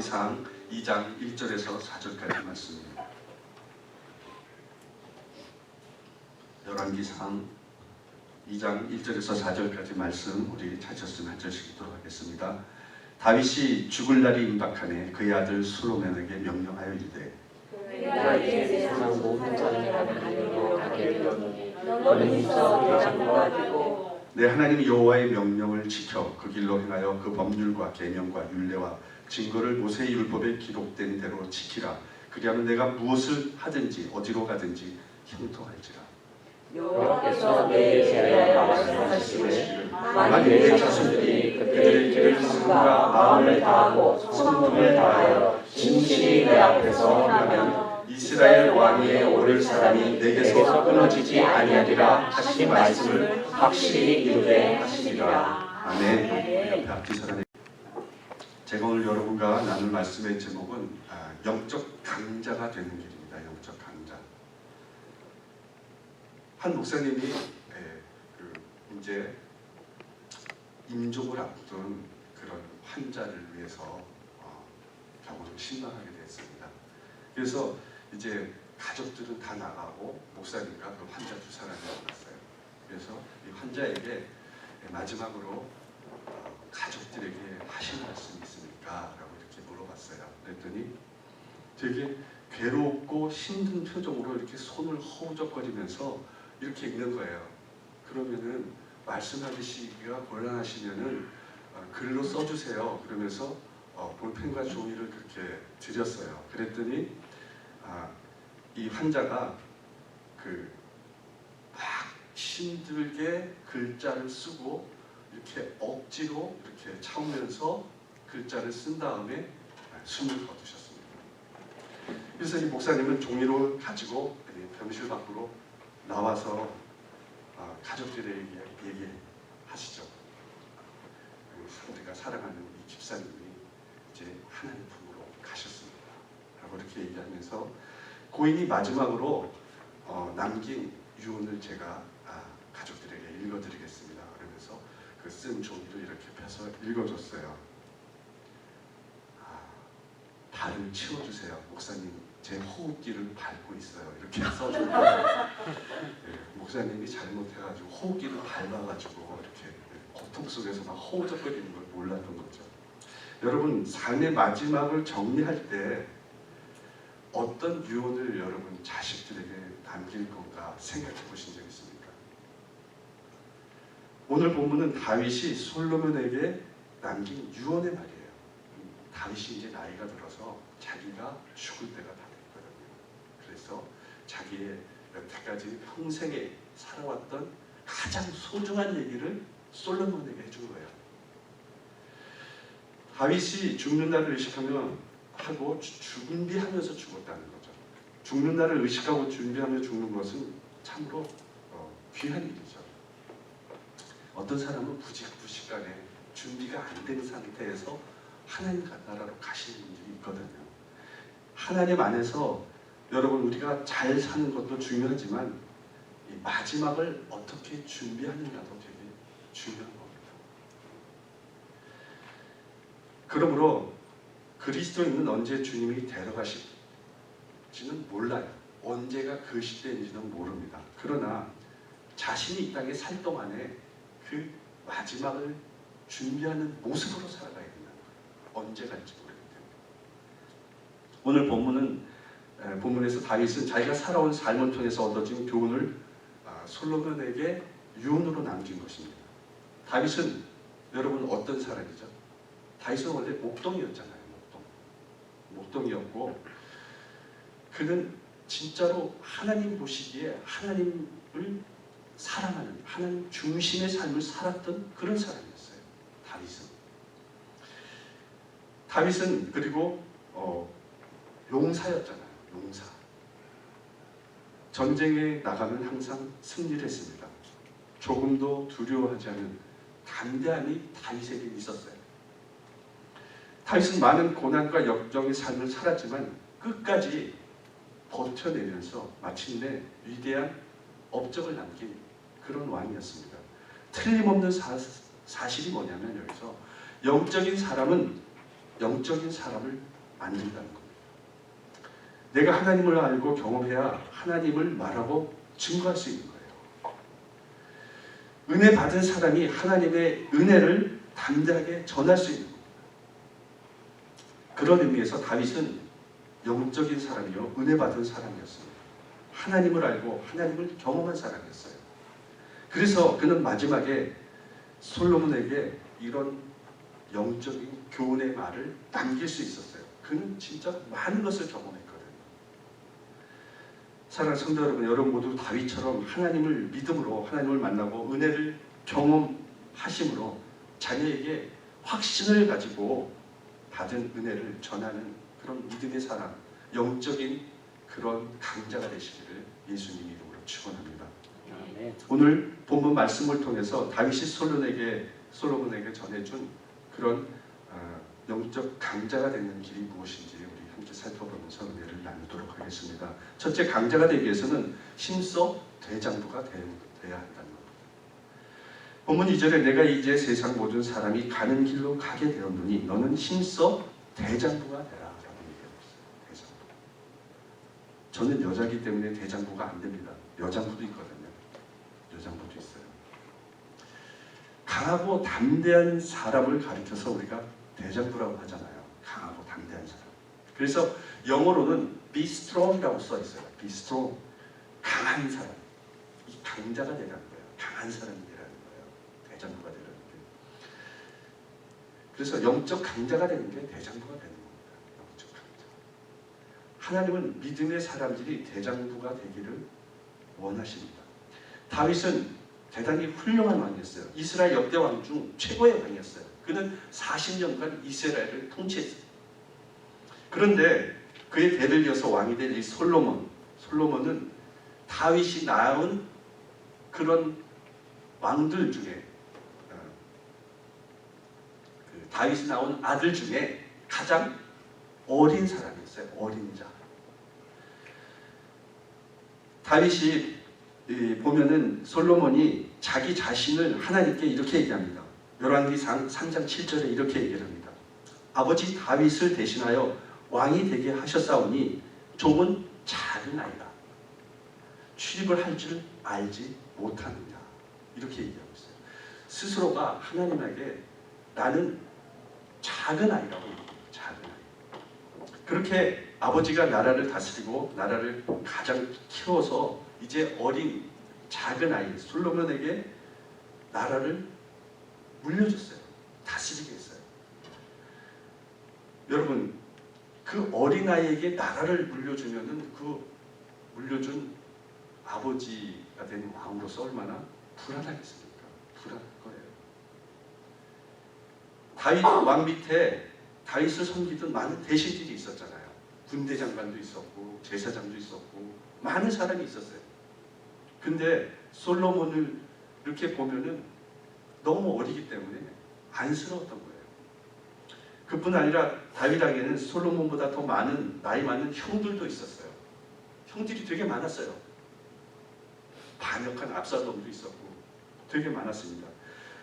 열왕기상 2장 1절에서 4절까지 말씀입니다. 열왕기상 2장 1절에서 4절까지 말씀 우리 찾으셨으면 한 절씩 읽도록 하겠습니다. 다윗이 죽을 날이 임박하네 그의 아들 솔로몬에게 명령하여 이르되 내가 이제 세상 모든 자들에게 가리로 가게 되었노니 너는 있어 대장부가 되고 내 하나님 여호와의 명령을 지켜 그 길로 행하여 그 법률과 계명과 율례와 증거를 모세의 율법에 기록된 대로 지키라. 그리하면 내가 무엇을 하든지 어디로 가든지 형통할지라. 여호와께서 내게 대하여 말씀하시기를 만일 내 자손들이 그들의 길을 삼가 마음을 다하고 성품을 다하여 진실이 내 앞에서 행하면 이스라엘 왕위에 오를 사람이 내게서 끊어지지 아니하리라 하신 말씀을 확실히 이루게 하시리라. 아멘. 우리 옆에 앞뒤 사람이 제가 오늘 여러분과 나눌 말씀의 제목은 영적 강자가 되는 길입니다. 영적 강자. 한 목사님이 이제 임종을 앞둔 그런 환자를 위해서 병원을 신방하게 됐습니다. 그래서 이제 가족들은 다 나가고 목사님과 그 환자 두 사람이 남았어요. 그래서 이 환자에게 마지막으로 가족들에게 하신 말씀이 있습니까? 라고 이렇게 물어봤어요. 그랬더니 되게 괴롭고 힘든 표정으로 이렇게 손을 허우적거리면서 이렇게 읽는 거예요. 그러면은 말씀하시기가 곤란하시면은 글로 써주세요. 그러면서 볼펜과 종이를 그렇게 드렸어요. 그랬더니 이 환자가 막 힘들게 글자를 쓰고 이렇게 억지로 이렇게 참으면서 글자를 쓴 다음에 숨을 거두셨습니다. 그래서 이 목사님은 종이를 가지고 병실 밖으로 나와서 가족들에게 얘기하시죠. 우리가 사랑하는 이 집사님이 이제 하나님 품으로 가셨습니다. 라고 이렇게 얘기하면서 고인이 마지막으로 남긴 유언을 제가 가족들에게 읽어드리겠습니다. 그러면서 그 쓴 종이를 이렇게 펴서 읽어줬어요. 발을 치워주세요. 목사님 제 호흡기를 밟고 있어요. 이렇게 써줬는데 목사님이 잘못해가지고 호흡기를 밟아가지고 이렇게 고통 속에서 막 허우적거리는 걸 몰랐던 거죠. 여러분 삶의 마지막을 정리할 때 어떤 유언을 여러분 자식들에게 남길 건가 생각해 보신 적 있습니까? 오늘 본문은 다윗이 솔로몬에게 남긴 유언의 말이에요. 다윗이 이제 나이가 들어서 자기가 죽을 때가 다 됐거든요. 그래서 자기의 여태까지 평생에 살아왔던 가장 소중한 얘기를 솔로몬에게 해준 거예요. 다윗이 죽는 날을 의식하고 준비하면서 죽었다는 거죠. 죽는 날을 의식하고 준비하며 죽는 것은 참으로 귀한 일이죠. 어떤 사람은 부식간에 준비가 안 된 상태에서 하나님 나라로 가시는 분들이 있거든요. 하나님 안에서 여러분 우리가 잘 사는 것도 중요하지만 이 마지막을 어떻게 준비하느냐도 되게 중요한 겁니다. 그러므로 그리스도인은 언제 주님이 데려가실지는 몰라요. 언제가 그 시대인지는 모릅니다. 그러나 자신이 이 땅에 살 동안에 그 마지막을 준비하는 모습으로 살아가야 된다는 거예요. 언제 갈지 모르기 때문에. 오늘 본문에서 다윗은 자기가 살아온 삶을 통해서 얻어진 교훈을 솔로몬에게 유언으로 남긴 것입니다. 다윗은 여러분 어떤 사람이죠? 다윗은 원래 목동이었잖아요. 목동이었고 그는 진짜로 하나님 보시기에 하나님을 사랑하는 하나님 중심의 삶을 살았던 그런 사람이었어요. 다윗은 그리고 용사였잖아요. 용사. 전쟁에 나가면 항상 승리를 했습니다. 조금도 두려워하지 않은 담대함이 다윗에게 있었어요. 다윗은 많은 고난과 역경의 삶을 살았지만 끝까지 버텨내면서 마침내 위대한 업적을 남긴 그런 왕이었습니다. 틀림없는 사실이 뭐냐면 여기서 영적인 사람은 영적인 사람을 만든다는 겁니다. 내가 하나님을 알고 경험해야 하나님을 말하고 증거할 수 있는 거예요. 은혜 받은 사람이 하나님의 은혜를 담대하게 전할 수 있는 겁니다. 그런 의미에서 다윗은 영적인 사람이요, 은혜 받은 사람이었습니다. 하나님을 알고 하나님을 경험한 사람이었어요. 그래서 그는 마지막에 솔로몬에게 이런 영적인 교훈의 말을 남길 수 있었어요. 그는 진짜 많은 것을 경험했거든요. 사랑하는 성도 여러분, 여러분 모두 다윗처럼 하나님을 믿음으로 하나님을 만나고 은혜를 경험하심으로 자녀에게 확신을 가지고 받은 은혜를 전하는 그런 믿음의 사람, 영적인 그런 강자가 되시기를 예수님 이름으로 축원합니다. 오늘 본문 말씀을 통해서 다윗이 솔로몬에게 전해준 그런 영적 강자가 되는 길이 무엇인지 우리 함께 살펴보면서 은혜를 나누도록 하겠습니다. 첫째, 강자가 되기 위해서는 힘써 대장부가 돼야 한다는 겁니다. 본문 2절에 내가 이제 세상 모든 사람이 가는 길로 가게 되었노니 너는 힘써 대장부가 되라 라고 얘기하고 있어요. 대장부. 저는 여자이기 때문에 대장부가 안 됩니다. 여장부도 있거든요. 여장부도 있어요. 강하고 담대한 사람을 가리켜서 우리가 대장부라고 하잖아요. 강하고 담대한 사람. 그래서 영어로는 be strong이라고 써 있어요. be strong. 강한 사람. 이 강자가 되라는 거예요. 강한 사람이 되라는 거예요. 대장부가 되라는 게. 그래서 영적 강자가 되는 게 대장부가 되는 겁니다. 영적 강자. 하나님은 믿음의 사람들이 대장부가 되기를 원하십니다. 다윗은 대단히 훌륭한 왕이었어요. 이스라엘 역대 왕 중 최고의 왕이었어요. 그는 40년간 이스라엘을 통치했어요. 그런데 그의 대를 이어서 왕이 될 이 솔로몬은 다윗이 낳은 그런 왕들 중에 다윗이 낳은 아들 중에 가장 어린 사람이었어요. 어린 자. 다윗이 보면은 솔로몬이 자기 자신을 하나님께 이렇게 얘기합니다. 열왕기 3장 7절에 이렇게 얘기합니다. 아버지 다윗을 대신하여 왕이 되게 하셨사오니 종은 작은 아이다. 출입을 할 줄 알지 못하느냐. 이렇게 얘기하고 있어요. 스스로가 하나님에게 나는 작은 아이라고 얘기해요. 작은 아이. 그렇게 아버지가 나라를 다스리고 나라를 가장 키워서 이제 어린 작은 아이 솔로몬에게 나라를 물려줬어요. 다스리게 했어요. 여러분, 그 어린아이에게 나라를 물려주면은 그 물려준 아버지가 된 왕으로서 얼마나 불안하겠습니까? 불안할 거예요. 다윗 왕 밑에 다윗을 섬기던 많은 대신들이 있었잖아요. 군대 장관도 있었고 제사장도 있었고 많은 사람이 있었어요. 근데 솔로몬을 이렇게 보면은 너무 어리기 때문에 안쓰러웠던 거예요. 그뿐 아니라 다윗에게는 솔로몬보다 더 많은 나이 많은 형들도 있었어요. 형들이 되게 많았어요. 반역한 압살롬도 있었고 되게 많았습니다.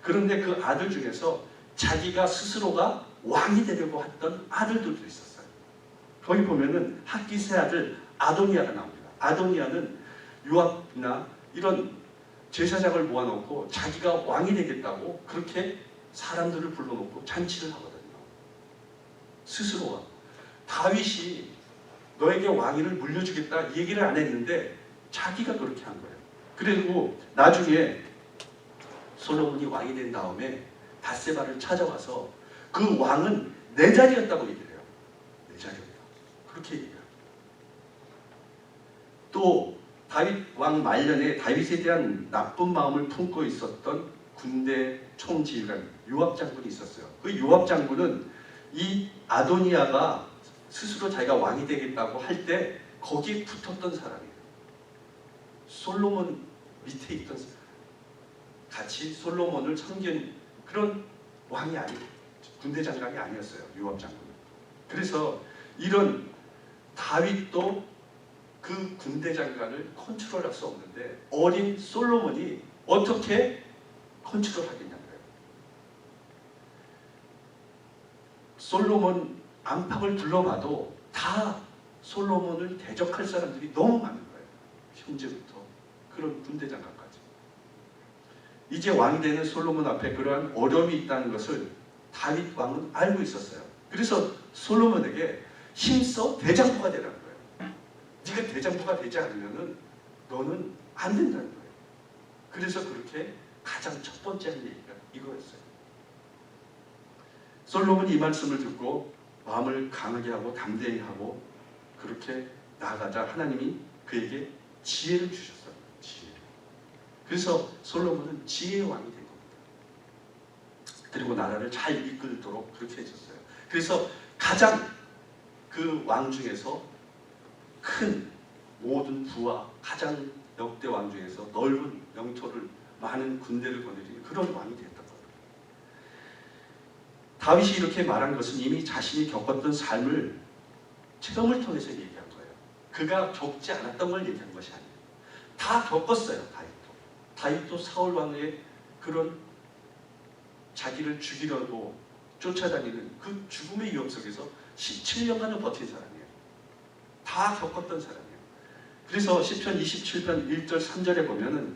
그런데 그 아들 중에서 자기가 스스로가 왕이 되려고 했던 아들들도 있었어요. 거기 보면은 핫기스의 아들 아도니아가 나옵니다. 아도니아는 요압이나 이런 제사장을 모아놓고 자기가 왕이 되겠다고 그렇게 사람들을 불러놓고 잔치를 하거든요. 스스로가. 다윗이 너에게 왕위를 물려주겠다 이 얘기를 안 했는데 자기가 그렇게 한 거예요. 그리고 나중에 솔로몬이 왕이 된 다음에 밧세바를 찾아와서 그 왕은 내 자리였다고 얘기를 해요. 내 자리였다. 그렇게 얘기해요. 또 다윗 왕 말년에 다윗에 대한 나쁜 마음을 품고 있었던 군대 총지휘관 요압 장군이 있었어요. 그 요압 장군은 이 아도니아가 스스로 자기가 왕이 되겠다고 할 때 거기에 붙었던 사람이에요. 솔로몬 밑에 있던 사람. 같이 솔로몬을 섬긴 그런 왕이 아니고 군대 장관이 아니었어요. 요압 장군은. 그래서 이런 다윗도 그 군대 장관을 컨트롤할 수 없는데 어린 솔로몬이 어떻게 컨트롤하겠냐는 거예요. 솔로몬 안팎을 둘러봐도 다 솔로몬을 대적할 사람들이 너무 많은 거예요. 형제부터 그런 군대장관까지. 이제 왕이 되는 솔로몬 앞에 그러한 어려움이 있다는 것을 다윗 왕은 알고 있었어요. 그래서 솔로몬에게 힘써 대장부가 되라는 거예요. 네가 대장부가 되지 않으면 너는 안 된다는 거예요. 그래서 그렇게 가장 첫 번째 한 얘기가 이거였어요. 솔로몬이 이 말씀을 듣고 마음을 강하게 하고 담대히 하고 그렇게 나아가자 하나님이 그에게 지혜를 주셨어요. 지혜를. 그래서 솔로몬은 지혜의 왕이 된 겁니다. 그리고 나라를 잘 이끌도록 그렇게 해줬어요. 그래서 가장 그 왕 중에서 큰 모든 부와 가장 역대 왕 중에서 넓은 영토를 많은 군대를 거느리는 그런 왕이 됐던 거예요. 다윗이 이렇게 말한 것은 이미 자신이 겪었던 삶을 체험을 통해서 얘기한 거예요. 그가 겪지 않았던 걸 얘기한 것이 아니에요. 다 겪었어요. 다윗도 사울 왕의 그런 자기를 죽이려고 쫓아다니는 그 죽음의 위험 속에서 17년간을 버틴 사람이에요. 다 겪었던 사람이에요. 그래서 시편 27편 1절 3절에 보면은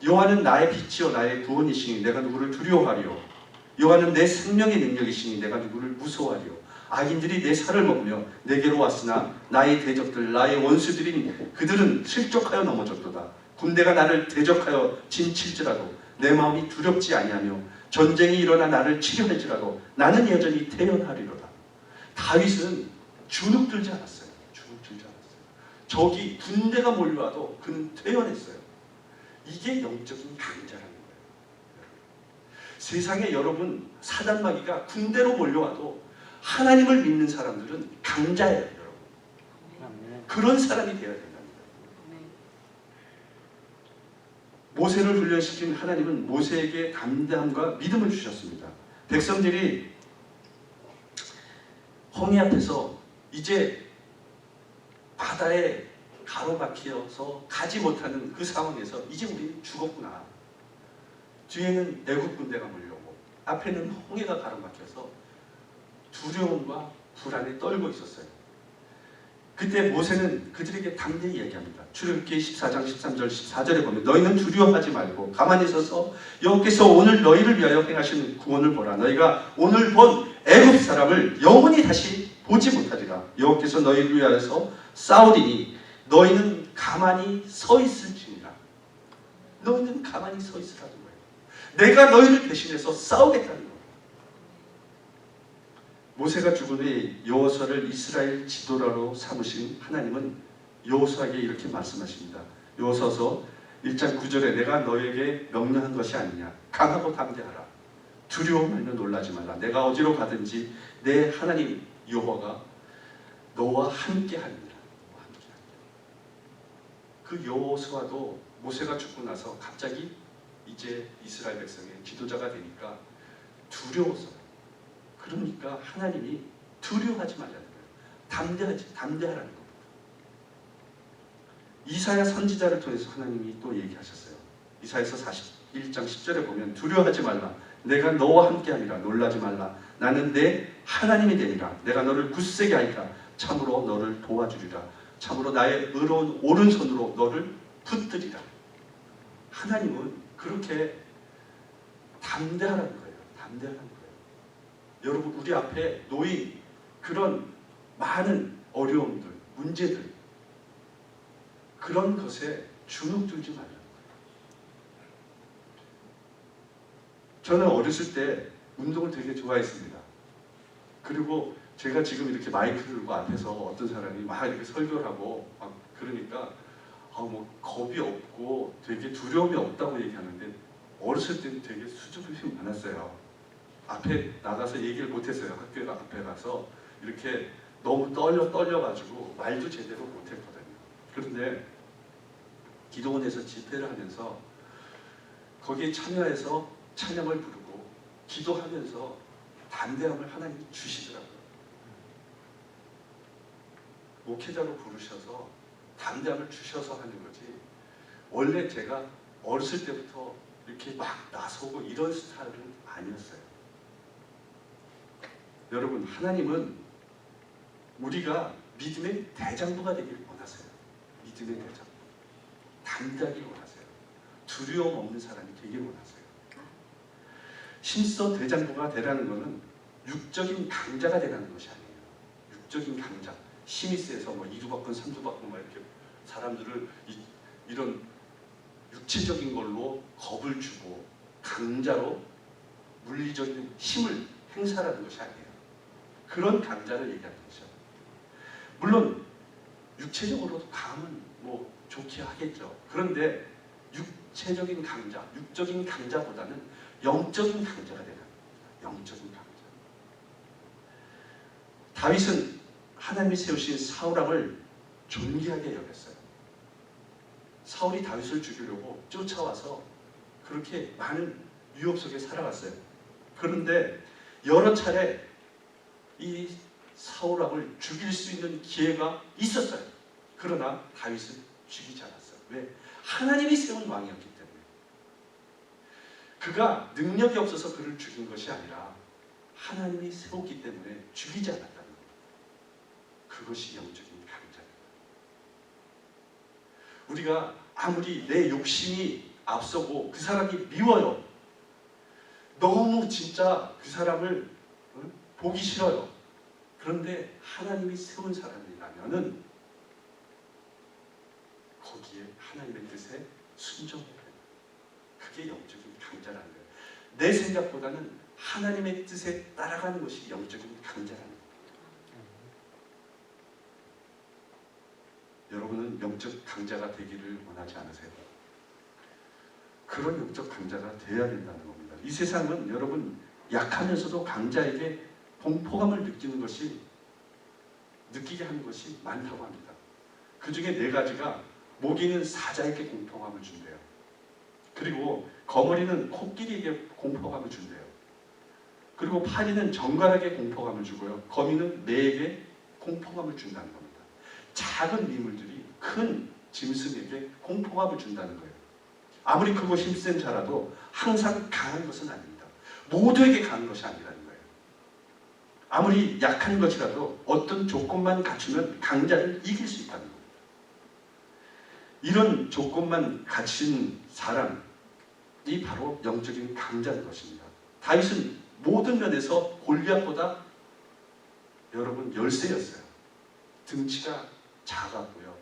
여호와는 나의 빛이요 나의 구원이시니 내가 누구를 두려워하리요. 여호와는 내 생명의 능력이시니 내가 누구를 무서워하리요. 악인들이 내 살을 먹으며 내게로 왔으나 나의 대적들 나의 원수들인 그들은 실족하여 넘어졌도다. 군대가 나를 대적하여 진칠지라도 내 마음이 두렵지 아니하며 전쟁이 일어나 나를 치료할지라도 나는 여전히 태연하리로다. 다윗은 주눅 들지 않았어요. 주눅 들지 않았어요. 적이 군대가 몰려와도 그는 태연했어요. 이게 영적인 강자라는 거예요. 세상에 여러분 사단마귀가 군대로 몰려와도 하나님을 믿는 사람들은 강자예요. 여러분. 그런 사람이 되어야 된답니다. 모세를 훈련시킨 하나님은 모세에게 담대함과 믿음을 주셨습니다. 백성들이 홍해 앞에서 이제 바다에 가로막혀서 가지 못하는 그 상황에서 이제 우리는 죽었구나. 뒤에는 애굽 군대가 몰려오고 앞에는 홍해가 가로막혀서 두려움과 불안에 떨고 있었어요. 그때 모세는 그들에게 담대히 얘기합니다. 출애굽기 14장 13절 14절에 보면 너희는 두려워하지 말고 가만히 서서 여호와께서 오늘 너희를 위하여 행하시는 구원을 보라. 너희가 오늘 본 애굽 사람을 영원히 다시 보지 못하리라. 여호와께서 너희를 위하여서 싸우리니 너희는 가만히 서 있을지니라. 너희는 가만히 서 있으라는 거예요. 내가 너희를 대신해서 싸우겠다는 거예요. 모세가 죽은 후에 여호수아를 이스라엘 지도자로 삼으신 하나님은 여호수아에게 이렇게 말씀하십니다. 여호수아서 1장 9절에 내가 너에게 명령한 것이 아니냐. 강하고 담대하라. 두려워 말며 놀라지 말라. 내가 어디로 가든지 내 하나님 여호와가 너와 함께하리라. 그 여호수아도 모세가 죽고 나서 갑자기 이제 이스라엘 백성의 지도자가 되니까 두려워서 그러니까 하나님이 두려워하지 말라는 거예요. 담대하라는 겁니다. 이사야 선지자를 통해서 하나님이 또 얘기하셨어요. 이사야서 41장 10절에 보면 두려워하지 말라. 내가 너와 함께하리라. 놀라지 말라. 나는 내 하나님이 되리라. 내가 너를 굳세게 하리라. 참으로 너를 도와주리라. 참으로 나의 의로운 오른손으로 너를 붙들리라. 하나님은 그렇게 담대하라는 거예요. 담대하라는 거예요. 여러분 우리 앞에 놓인 그런 많은 어려움들, 문제들 그런 것에 주눅 들지 말라는 거예요. 저는 어렸을 때 운동을 되게 좋아했습니다. 그리고 제가 지금 이렇게 마이크를 들고 앞에서 어떤 사람이 막 이렇게 설교를 하고 막 그러니까 뭐 겁이 없고 되게 두려움이 없다고 얘기하는데 어렸을 때는 되게 수줍음이 많았어요. 앞에 나가서 얘기를 못했어요. 학교 앞에 가서 이렇게 너무 떨려가지고 말도 제대로 못했거든요. 그런데 기도원에서 집회를 하면서 거기에 참여해서 찬양을 부르고 기도하면서 담대함을 하나님이 주시더라고요. 목회자로 부르셔서 담대함을 주셔서 하는 거지 원래 제가 어렸을 때부터 이렇게 막 나서고 이런 스타일은 아니었어요. 여러분, 하나님은 우리가 믿음의 대장부가 되기를 원하세요. 믿음의 대장부. 담대하기를 원하세요. 두려움 없는 사람이 되기를 원하세요. 힘써 대장부가 되라는 것은 육적인 강자가 되라는 것이 아니에요. 육적인 강자. 힘이 세서 뭐 이두박근 삼두박근 막 이렇게 사람들을 이런 육체적인 걸로 겁을 주고 강자로 물리적인 힘을 행사하는 것이 아니에요. 그런 강자를 얘기하는 것이죠. 물론 육체적으로도 강은 뭐 좋게 하겠죠. 그런데 육체적인 강자, 육적인 강자보다는 영적인 강자가 되는 겁니다. 영적인 강자. 다윗은 하나님이 세우신 사울왕을 존귀하게 여겼어요. 사울이 다윗을 죽이려고 쫓아와서 그렇게 많은 위협 속에 살아갔어요. 그런데 여러 차례 이 사울왕을 죽일 수 있는 기회가 있었어요. 그러나 다윗은 죽이지 않았어요. 왜? 하나님이 세운 왕이었기 때문에. 그가 능력이 없어서 그를 죽인 것이 아니라 하나님이 세웠기 때문에 죽이지 않았다는 겁니다. 그것이 영적인 강자입니다. 우리가 아무리 내 욕심이 앞서고 그 사람이 미워요. 너무 진짜 그 사람을 보기 싫어요. 그런데 하나님이 세운 사람이라면은 거기에 하나님의 뜻에 순종해야 돼요. 그게 영적인 강자라는 거예요. 내 생각보다는 하나님의 뜻에 따라가는 것이 영적인 강자라는 거예요. 여러분은 영적 강자가 되기를 원하지 않으세요? 그런 영적 강자가 되어야 된다는 겁니다. 이 세상은 여러분 약하면서도 강자에게 공포감을 느끼게 하는 것이 많다고 합니다. 그 중에 4가지가 모기는 사자에게 공포감을 준대요. 그리고 거머리는 코끼리에게 공포감을 준대요. 그리고 파리는 정갈에게 공포감을 주고요. 거미는 매에게 공포감을 준다는 겁니다. 작은 미물들이 큰 짐승에게 공포감을 준다는 거예요. 아무리 크고 힘센 자라도 항상 강한 것은 아닙니다. 모두에게 강한 것이 아니라는 거예요. 아무리 약한 것이라도 어떤 조건만 갖추면 강자를 이길 수 있다는 겁니다. 이런 조건만 갖춘 사람이 바로 영적인 강자인 것입니다. 다윗은 모든 면에서 골리앗보다 여러분 열세였어요. 등치가 작았고요.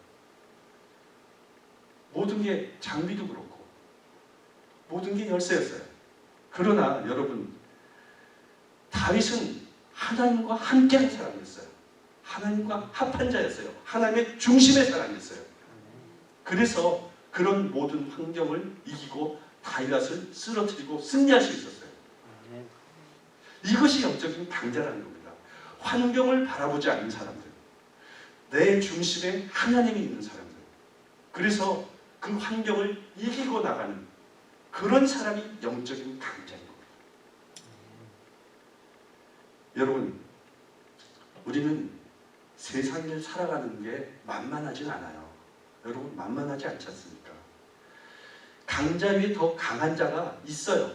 모든 게 장비도 그렇고 모든 게 열세였어요. 그러나 여러분 다윗은 하나님과 함께한 사람이었어요. 하나님과 합한 자였어요. 하나님의 중심의 사람이었어요. 그래서 그런 모든 환경을 이기고 다윗을 쓰러뜨리고 승리할 수 있었어요. 이것이 영적인 강자라는 겁니다. 환경을 바라보지 않는 사람들, 내 중심에 하나님이 있는 사람들, 그래서 그 환경을 이기고 나가는 그런 사람이 영적인 강자인 겁니다. 여러분, 우리는 세상을 살아가는 게 만만하진 않아요. 여러분, 만만하지 않지 않습니까? 강자 위에 더 강한 자가 있어요.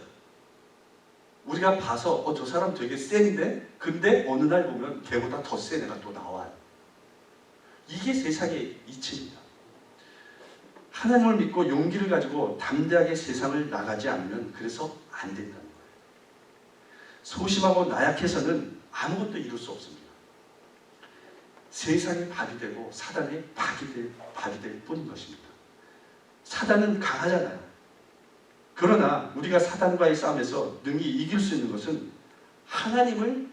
우리가 봐서 저 사람 되게 센데? 근데 어느 날 보면 걔보다 더 센 애가 또 나와요. 이게 세상의 이치입니다. 하나님을 믿고 용기를 가지고 담대하게 세상을 나가지 않으면 그래서 안 된다는 거예요. 소심하고 나약해서는 아무것도 이룰 수 없습니다. 세상의 밥이 되고 사단의 밥이 될 뿐인 것입니다. 사단은 강하잖아요. 그러나 우리가 사단과의 싸움에서 능히 이길 수 있는 것은 하나님을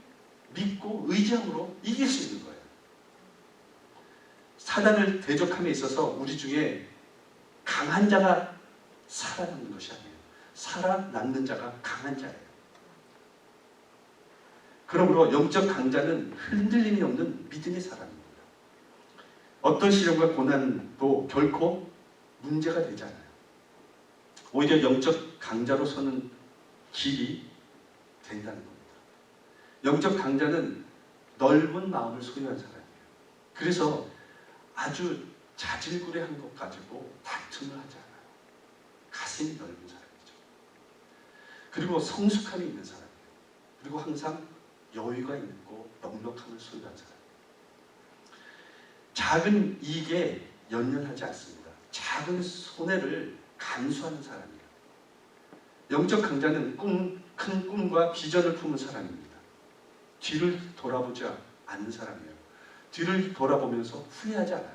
믿고 의지함으로 이길 수 있는 거예요. 사단을 대적함에 있어서 우리 중에 강한 자가 살아남는 것이 아니에요. 살아남는 자가 강한 자예요. 그러므로 영적 강자는 흔들림이 없는 믿음의 사람입니다. 어떤 시련과 고난도 결코 문제가 되지 않아요. 오히려 영적 강자로 서는 길이 된다는 겁니다. 영적 강자는 넓은 마음을 소유한 사람이에요. 그래서 아주 자질구레한 것 가지고 다툼을 하지 않아요. 가슴이 넓은 사람이죠. 그리고 성숙함이 있는 사람이에요. 그리고 항상 여유가 있고 넉넉함을 소유한 사람. 작은 이익에 연연하지 않습니다. 작은 손해를 감수하는 사람이에요. 영적 강자는 큰 꿈과 비전을 품은 사람입니다. 뒤를 돌아보지 않는 사람이에요. 뒤를 돌아보면서 후회하지 않아요.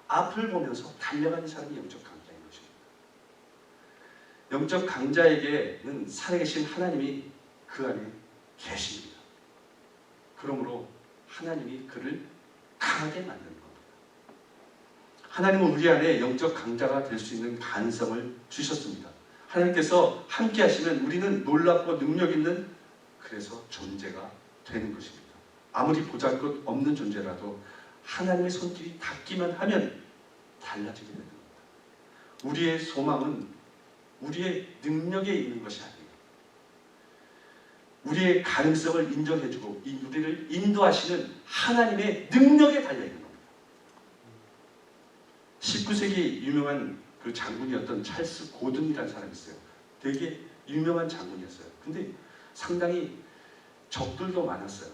앞을 보면서 달려가는 사람이 영적 강자인 것입니다. 영적 강자에게는 살아계신 하나님이 그 안에 계십니다. 그러므로 하나님이 그를 강하게 만드는 겁니다. 하나님은 우리 안에 영적 강자가 될 수 있는 가능성을 주셨습니다. 하나님께서 함께 하시면 우리는 놀랍고 능력 있는 그래서 존재가 되는 것입니다. 아무리 보잘것 없는 존재라도 하나님의 손길이 닿기만 하면 달라지게 되는 겁니다. 우리의 소망은 우리의 능력에 있는 것이 아니에요. 우리의 가능성을 인정해주고 우리를 인도하시는 하나님의 능력에 달려있는 겁니다. 19세기 유명한 그 장군이었던 찰스 고든이라는 사람이 있어요. 되게 유명한 장군이었어요. 근데 상당히 적들도 많았어요.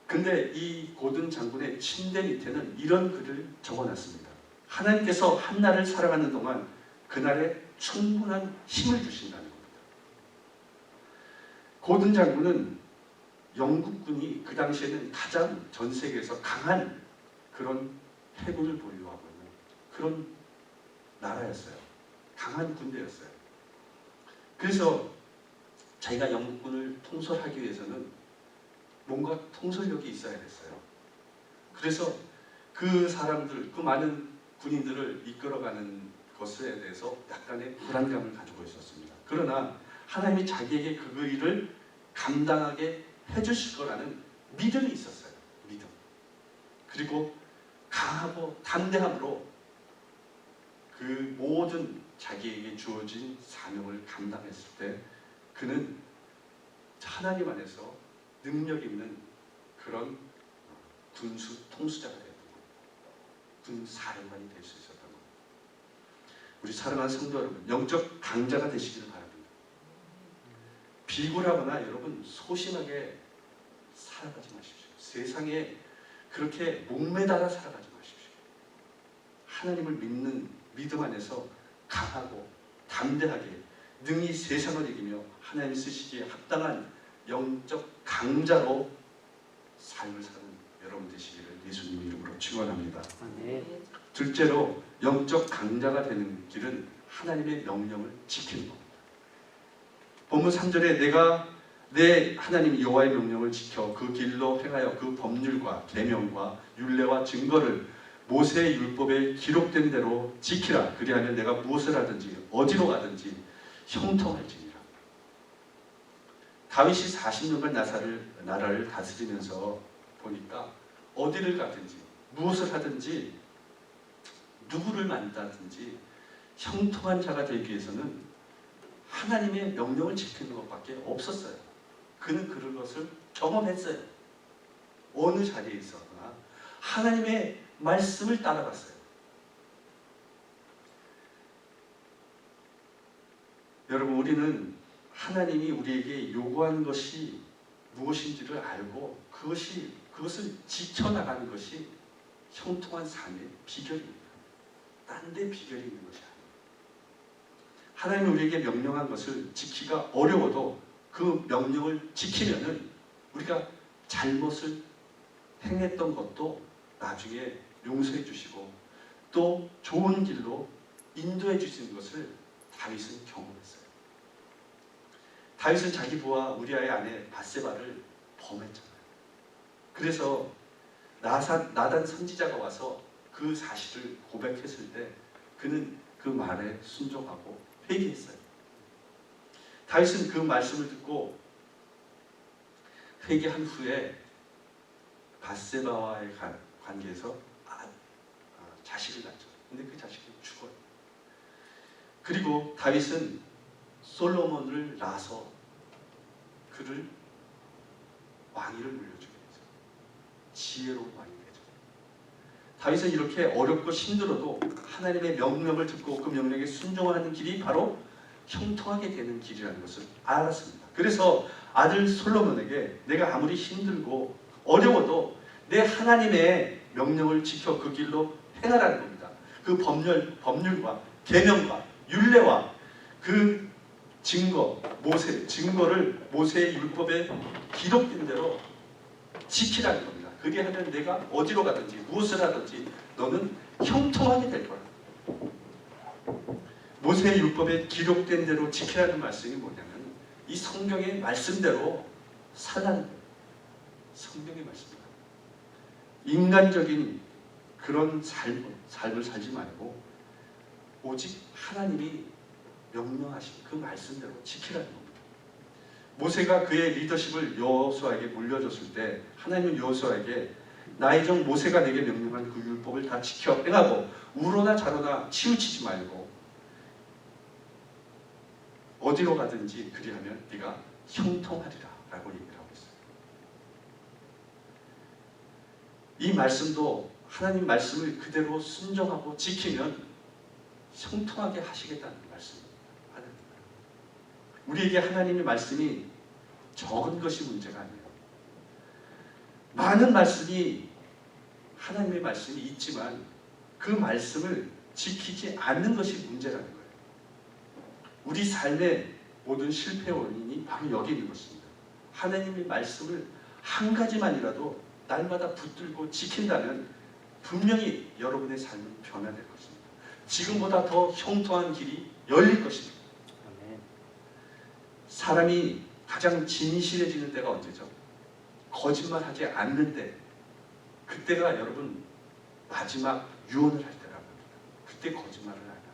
근데 이 고든 장군의 침대 밑에는 이런 글을 적어놨습니다. 하나님께서 한나를 살아가는 동안 그날에 충분한 힘을 주신다는 겁니다. 고든 장군은 영국군이 그 당시에는 가장 전 세계에서 강한 그런 해군을 보유하고 있는 그런 나라였어요. 강한 군대였어요. 그래서 자기가 영국군을 통솔하기 위해서는 뭔가 통솔력이 있어야 됐어요. 그래서 그 사람들, 그 많은 군인들을 이끌어가는 것에 대해서 약간의 불안감을 가지고 있었습니다. 그러나 하나님이 자기에게 그 일을 감당하게 해주실 거라는 믿음이 있었어요. 믿음. 그리고 강하고 담대함으로 그 모든 자기에게 주어진 사명을 감당했을 때 그는 하나님 안에서 능력 있는 그런 군수 통수자가 되는 겁니다. 군 사령관이 될 수 있었던 겁니다. 우리 사랑하는 성도 여러분, 영적 강자가 되시기를 바랍니다. 비굴하거나 여러분 소심하게 살아가지 마십시오. 세상에 그렇게 목매달아 살아가지 마십시오. 하나님을 믿는 믿음 안에서 강하고 담대하게 능히 세상을 이기며 하나님이 쓰시기에 합당한 영적 강자로 삶을 사는 여러분 되시기를 예수님 이름으로 축원합니다. 둘째로 영적 강자가 되는 길은 하나님의 명령을 지키는 겁니다. 본문 3절에 내가 내 하나님 여호와의 명령을 지켜 그 길로 행하여 그 법률과 계명과 율례와 증거를 모세의 율법에 기록된 대로 지키라. 그리하면 내가 무엇을 하든지 어디로 가든지 형통할지니라. 다윗이 40년간 나라를 다스리면서 보니까 어디를 가든지 무엇을 하든지 누구를 만나든지 형통한 자가 되기 위해서는 하나님의 명령을 지키는 것밖에 없었어요. 그는 그런 것을 경험했어요. 어느 자리에 있었거나 하나님의 말씀을 따라갔어요. 여러분, 우리는 하나님이 우리에게 요구하는 것이 무엇인지를 알고 그것을 지켜나가는 것이 형통한 삶의 비결입니다. 딴 데 비결이 있는 것이 아니에요. 하나님이 우리에게 명령한 것을 지키기가 어려워도 그 명령을 지키면은 우리가 잘못을 행했던 것도 나중에 용서해 주시고 또 좋은 길로 인도해 주시는 것을 다윗은 경험했어요. 다윗은 자기 부하 우리아의 아내 밧세바를 범했잖아요. 그래서 나단 선지자가 와서 그 사실을 고백했을 때 그는 그 말에 순종하고 회개했어요. 다윗은 그 말씀을 듣고 회개한 후에 밧세바와의 관계에서 자식을 낳죠. 근데 그 자식이 죽어요. 그리고 다윗은 솔로몬을 낳아서 그를 왕위를 물려주게 되죠. 지혜로운 왕이 되죠. 다윗은 이렇게 어렵고 힘들어도 하나님의 명령을 듣고 그 명령에 순종하는 길이 바로 형통하게 되는 길이라는 것을 알았습니다. 그래서 아들 솔로몬에게 내가 아무리 힘들고 어려워도 내 하나님의 명령을 지켜 그 길로 행하라는 겁니다. 그 법률과 계명과 율례와 그 증거를 모세의 율법에 기록된 대로 지키라는 겁니다. 그리하면 내가 어디로 가든지 무엇을 하든지 너는 형통하게 될 거야. 모세의 율법에 기록된 대로 지키라는 말씀이 뭐냐면 이 성경의 말씀대로 살라는 거예요. 성경의 말씀입니다. 인간적인 그런 삶을 살지 말고 오직 하나님이 명령하신 그 말씀대로 지키라는 겁니다. 모세가 그의 리더십을 여호수아에게 물려줬을 때 하나님은 여호수아에게 나의 종 모세가 내게 명령한 그 율법을 다 지켜 행하고 우로나 좌로나 치우치지 말고 어디로 가든지 그리하면 네가 형통하리라 라고 얘기를 하고 있어요. 이 말씀도 하나님 말씀을 그대로 순종하고 지키면 형통하게 하시겠다는 말씀입니다. 우리에게 하나님의 말씀이 적은 것이 문제가 아니에요. 많은 말씀이 하나님의 말씀이 있지만 그 말씀을 지키지 않는 것이 문제라는 거예요. 우리 삶의 모든 실패 원인이 바로 여기 있는 것입니다. 하나님의 말씀을 한 가지만이라도 날마다 붙들고 지킨다면 분명히 여러분의 삶은 변화될 것입니다. 지금보다 더 형통한 길이 열릴 것입니다. 사람이 가장 진실해지는 때가 언제죠? 거짓말하지 않는 때. 그때가 여러분 마지막 유언을 할 때라고 합니다. 그때 거짓말을 안 합니다.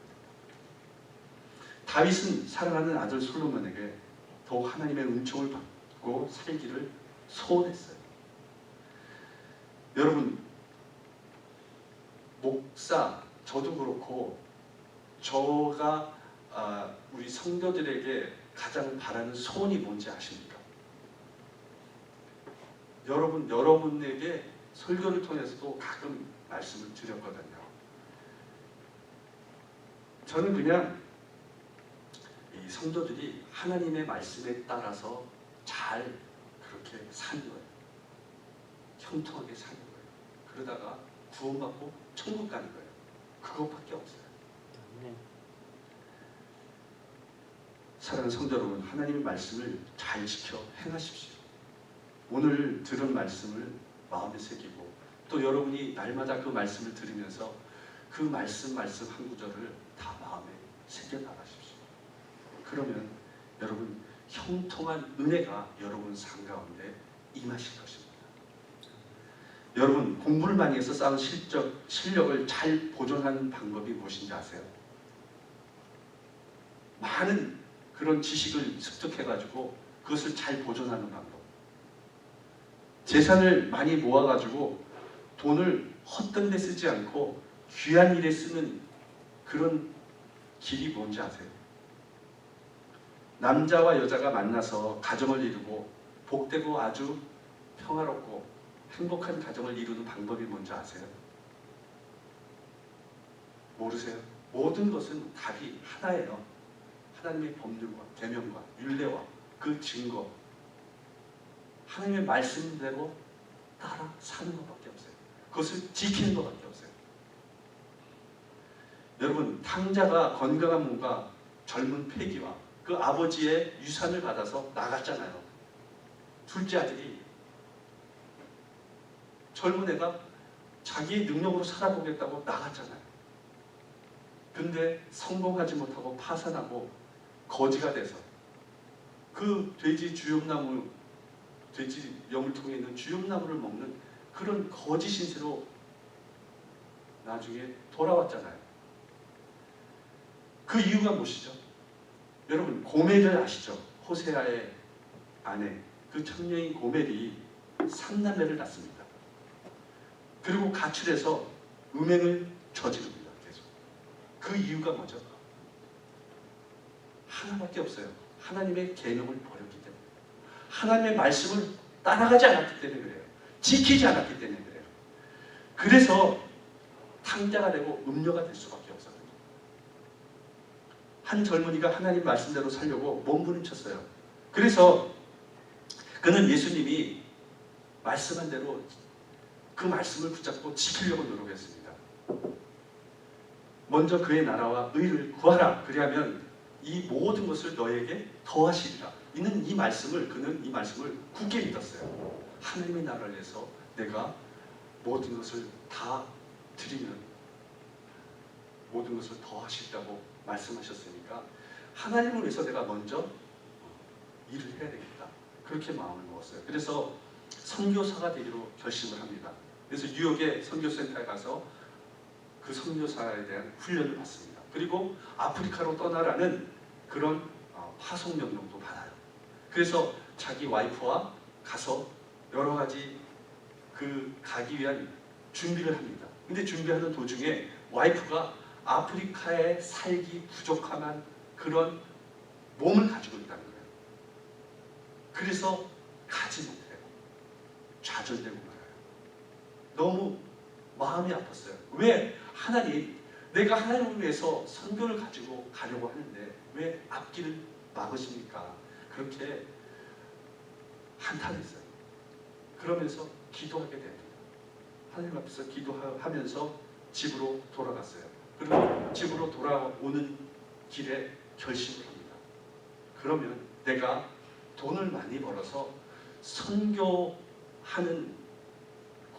다윗은 사랑하는 아들 솔로몬에게 더욱 하나님의 은총을 받고 살기를 소원했어요. 여러분, 목사, 저도 그렇고 저가 우리 성도들에게 가장 바라는 소원이 뭔지 아십니까? 여러분에게 설교를 통해서도 가끔 말씀을 드렸거든요. 저는 그냥 이 성도들이 하나님의 말씀에 따라서 잘 그렇게 사는 거예요. 형통하게 사는 거예요. 그러다가 구원받고 천국 가는 거예요. 그것밖에 없어요. 사랑하는 성도 여러분, 하나님의 말씀을 잘 지켜 행하십시오. 오늘 들은 말씀을 마음에 새기고 또 여러분이 날마다 그 말씀을 들으면서 그 말씀 한 구절을 다 마음에 새겨 나가십시오. 그러면 여러분 형통한 은혜가 여러분 삶 가운데 임하실 것입니다. 여러분 공부를 많이 해서 쌓은 실력을 잘 보존하는 방법이 무엇인지 아세요? 많은 그런 지식을 습득해가지고 그것을 잘 보존하는 방법. 재산을 많이 모아가지고 돈을 헛된 데 쓰지 않고 귀한 일에 쓰는 그런 길이 뭔지 아세요? 남자와 여자가 만나서 가정을 이루고 복되고 아주 평화롭고 행복한 가정을 이루는 방법이 뭔지 아세요? 모르세요? 모든 것은 답이 하나예요. 하나님의 법률과 계명과 율례와 그 증거, 하나님의 말씀대로 따라 사는 것밖에 없어요. 그것을 지키는 것밖에 없어요. 여러분, 탕자가 건강한 몸과 젊은 패기와 그 아버지의 유산을 받아서 나갔잖아요. 둘째 아들이 젊은 애가 자기의 능력으로 살아보겠다고 나갔잖아요. 근데 성공하지 못하고 파산하고 거지가 돼서 그 돼지 영을통에 있는 주염나무를 먹는 그런 거지 신세로 나중에 돌아왔잖아요. 그 이유가 무엇이죠? 여러분 고멜을 아시죠? 호세아의 아내 그 청년인 고멜이 3남매를 낳습니다. 그리고 가출해서 음행을 저지릅니다. 계속. 그 이유가 뭐죠? 하나밖에 없어요. 하나님의 계명을 버렸기 때문에. 하나님의 말씀을 따라가지 않았기 때문에 그래요. 지키지 않았기 때문에 그래요. 그래서 탕자가 되고 음녀가 될 수밖에 없어요. 한 젊은이가 하나님 말씀대로 살려고 몸부림쳤어요. 그래서 그는 예수님이 말씀한 대로 그 말씀을 붙잡고 지키려고 노력했습니다. 먼저 그의 나라와 의를 구하라. 그리하면 이 모든 것을 너에게 더하시리라. 그는 이 말씀을 굳게 믿었어요. 하나님의 나라를 위해서 내가 모든 것을 다 드리면 모든 것을 더하시리라고 말씀하셨으니까 하나님을 위해서 내가 먼저 일을 해야 되겠다. 그렇게 마음을 먹었어요. 그래서 선교사가 되기로 결심을 합니다. 그래서 뉴욕의 선교센터에 가서 그 선교사에 대한 훈련을 받습니다. 그리고 아프리카로 떠나라는 그런 파송 명령도 받아요. 그래서 자기 와이프와 가서 여러 가지 그 가기 위한 준비를 합니다. 근데 준비하는 도중에 와이프가 아프리카에 살기 부족한 그런 몸을 가지고 있다는 거예요. 그래서 가지 못해요. 좌절되고 말아요. 너무 마음이 아팠어요. 왜 하나님, 내가 하나님을 위해서 선교를 가지고 가려고 하는데 왜 앞길을 막으십니까? 그렇게 한탄했어요. 그러면서 기도하게 됩니다. 하나님 앞에서 기도하면서 집으로 돌아갔어요. 그리고 집으로 돌아오는 길에 결심을 합니다. 그러면 내가 돈을 많이 벌어서 선교하는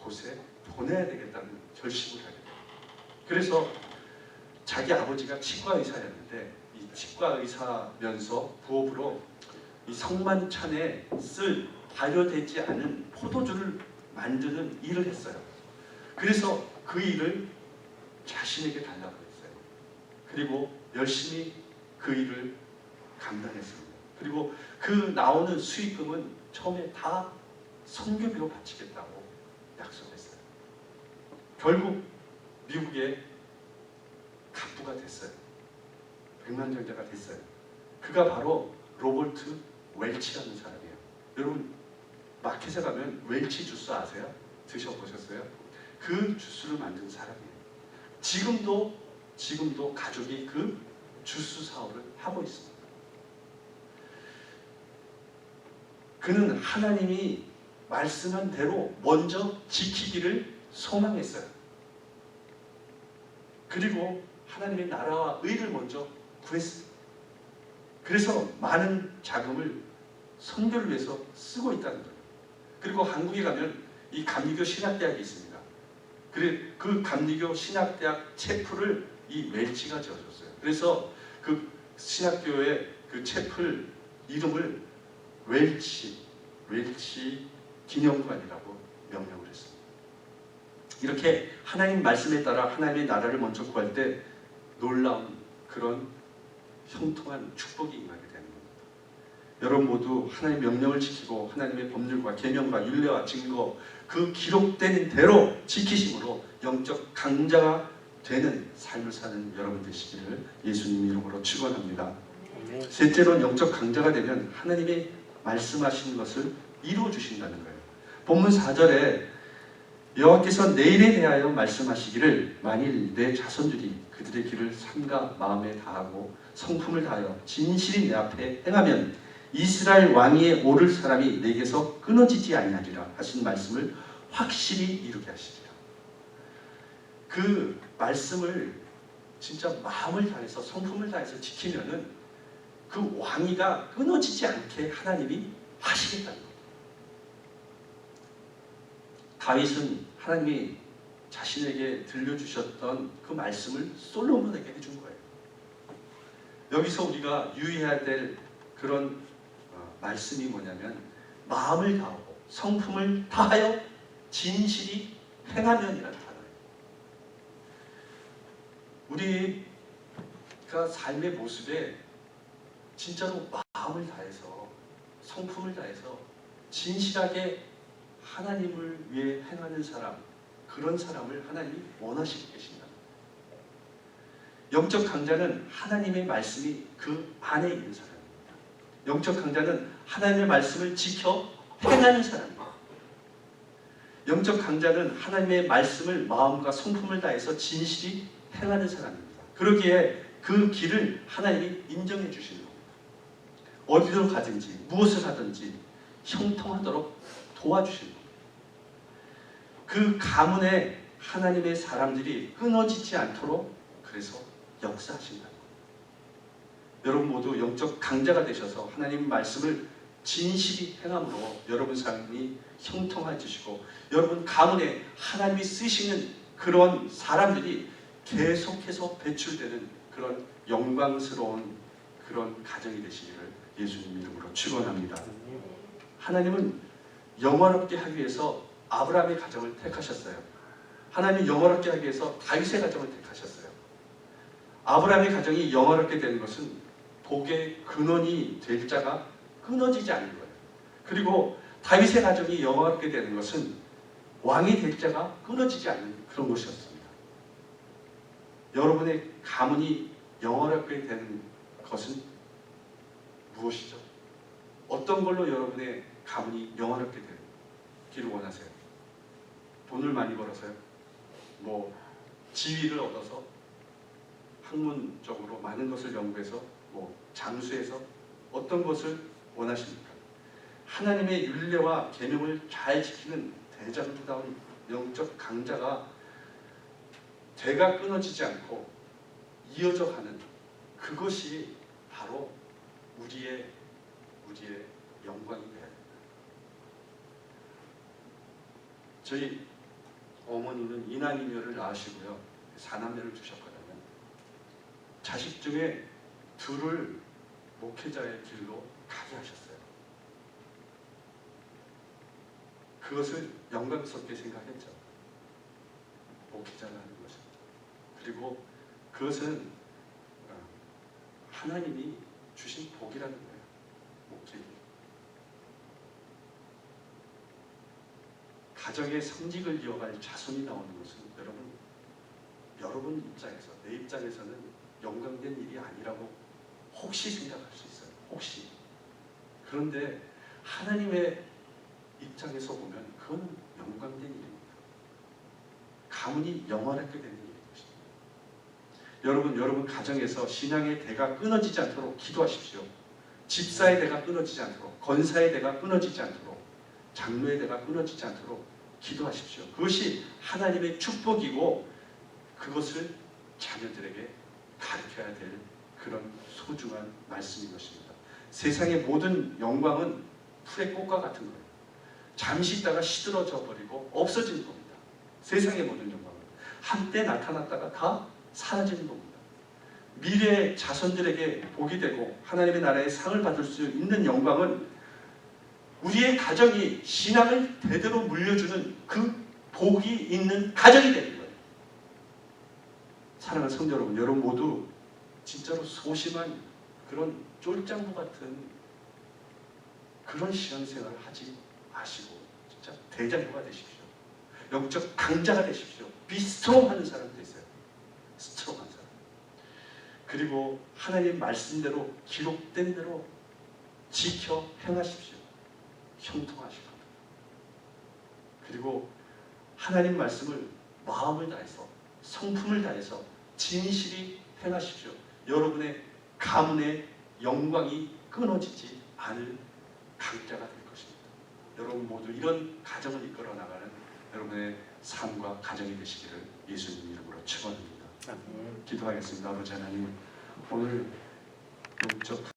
곳에 보내야 되겠다는 결심을 하게 돼요. 그래서 자기 아버지가 치과 의사였는데 이 치과 의사면서 부업으로 이 성만찬에 쓸 발효되지 않은 포도주를 만드는 일을 했어요. 그래서 그 일을 자신에게 달라고 했어요. 그리고 열심히 그 일을 감당했습니다. 그리고 그 나오는 수익금은 처음에 다 선교비로 바치겠다고 약속했어요. 결국 미국의 갑부가 됐어요. 백만장자가 됐어요. 그가 바로 로버트 웰치라는 사람이에요. 여러분 마켓에 가면 웰치 주스 아세요? 드셔보셨어요? 그 주스를 만든 사람이에요. 지금도 가족이 그 주스 사업을 하고 있습니다. 그는 하나님이 말씀한 대로 먼저 지키기를 소망했어요. 그리고 하나님의 나라와 의를 먼저 구했습니다. 그래서 많은 자금을 선교를 위해서 쓰고 있다는 거예요. 그리고 한국에 가면 이 감리교 신학대학이 있습니다. 그 감리교 신학대학 채플을 이 웰치가 지어줬어요. 그래서 그 신학교의 그 채플 이름을 웰치 기념관이라고 명명을 했습니다. 이렇게 하나님 말씀에 따라 하나님의 나라를 먼저 구할 때 놀라운 그런 형통한 축복이 임하게 되는 겁니다. 여러분 모두 하나님의 명령을 지키고 하나님의 법률과 계명과 율례와 증거 그 기록된 대로 지키심으로 영적 강자가 되는 삶을 사는 여러분 되시기를 예수님 이름으로 축원합니다. 셋째로 영적 강자가 되면 하나님의 말씀하신 것을 이루어 주신다는 거예요. 본문 4절에 여호와께서 내일에 대하여 말씀하시기를 만일 내 자손들이 그들의 길을 삼가 마음에 다하고 성품을 다하여 진실이 내 앞에 행하면 이스라엘 왕위에 오를 사람이 내게서 끊어지지 아니하리라 하신 말씀을 확실히 이루게 하시리라. 그 말씀을 진짜 마음을 다해서 성품을 다해서 지키면은 그 왕위가 끊어지지 않게 하나님이 하시겠다는 거예요. 다윗은 하나님이 자신에게 들려주셨던 그 말씀을 솔로몬에게 해준 거예요. 여기서 우리가 유의해야 될 그런 말씀이 뭐냐면 마음을 다하고 성품을 다하여 진실이 행하면이라는 단어예요. 우리가 삶의 모습에 진짜로 마음을 다해서 성품을 다해서 진실하게 하나님을 위해 행하는 사람, 그런 사람을 하나님이 원하시고 계신다. 영적 강자는 하나님의 말씀이 그 안에 있는 사람입니다. 영적 강자는 하나님의 말씀을 지켜 행하는 사람입니다. 영적 강자는 하나님의 말씀을 마음과 성품을 다해서 진실히 행하는 사람입니다. 그러기에 그 길을 하나님이 인정해 주시는 겁니다. 어디로 가든지 무엇을 하든지 형통하도록 도와주시는 겁니다. 그 가문에 하나님의 사람들이 끊어지지 않도록 그래서 역사하신다는 겁니다. 여러분 모두 영적 강자가 되셔서 하나님 말씀을 진실히 행함으로 여러분 삶이 형통해지시고 여러분 가문에 하나님이 쓰시는 그런 사람들이 계속해서 배출되는 그런 영광스러운 그런 가정이 되시기를 예수님 이름으로 축원합니다. 하나님은 영원롭게 하기 위해서 아브라함의 가정을 택하셨어요. 하나님이 영원롭게 하기 위해서 다윗의 가정을 택하셨어요. 아브라함의 가정이 영원롭게 되는 것은 복의 근원이 될 자가 끊어지지 않는 거예요. 그리고 다윗의 가정이 영원롭게 되는 것은 왕이 될 자가 끊어지지 않는 그런 것이었습니다. 여러분의 가문이 영원롭게 되는 것은 무엇이죠? 어떤 걸로 여러분의 가문이 영원롭게 되기를 원하세요? 돈을 많이 벌어서요? 뭐 지위를 얻어서 학문적으로 많은 것을 연구해서 뭐 장수해서 어떤 것을 원하십니까? 하나님의 율례와 계명을 잘 지키는 대장부다운 영적 강자가 대가 끊어지지 않고 이어져 가는 그것이 바로 우리의 영광이 되어야 됩니다. 저희 어머니는 이난이녀를 낳으시고요. 4남매를 주셨거든요. 자식 중에 둘을 목회자의 길로 가게 하셨어요. 그것을 영광스럽게 생각했죠. 목회자를 하는 것입니다. 그리고 그것은 하나님이 주신 복이라는 거예요. 목회자. 가정의 성직을 이어갈 자손이 나오는 것은 여러분 입장에서 내 입장에서는 영광된 일이 아니라고 혹시 생각할 수 있어요. 혹시. 그런데 하나님의 입장에서 보면 그건 영광된 일입니다. 가문이 영원하게 되는 일인 것입니다. 여러분 가정에서 신앙의 대가 끊어지지 않도록 기도하십시오. 집사의 대가 끊어지지 않도록, 권사의 대가 끊어지지 않도록, 장로의 대가 끊어지지 않도록 기도하십시오. 그것이 하나님의 축복이고 그것을 자녀들에게 가르쳐야 될 그런 소중한 말씀인 것입니다. 세상의 모든 영광은 풀의 꽃과 같은 거예요. 잠시 있다가 시들어져 버리고 없어지는 겁니다. 세상의 모든 영광은 한때 나타났다가 다 사라지는 겁니다. 미래의 자손들에게 복이 되고 하나님의 나라의 상을 받을 수 있는 영광은 우리의 가정이 신앙을 대대로 물려주는 그 복이 있는 가정이 되는 거예요. 사랑하는 성도 여러분, 여러분 모두 진짜로 소심한 그런 쫄장부 같은 그런 신앙생활을 하지 마시고 진짜 대장부가 되십시오. 영적 강자가 되십시오. 비스트롱하는 사람 되세요. 스트롱한 사람. 그리고 하나님 말씀대로 기록된 대로 지켜 행하십시오. 형통하실 겁니다. 그리고 하나님 말씀을 마음을 다해서 성품을 다해서 진실히 행하십시오. 여러분의 가문의 영광이 끊어지지 않을 강자가 될 것입니다. 여러분 모두 이런 가정을 이끌어 나가는 여러분의 삶과 가정이 되시기를 예수님 이름으로 축원합니다. 기도하겠습니다. 아버지 하나님, 오늘 영적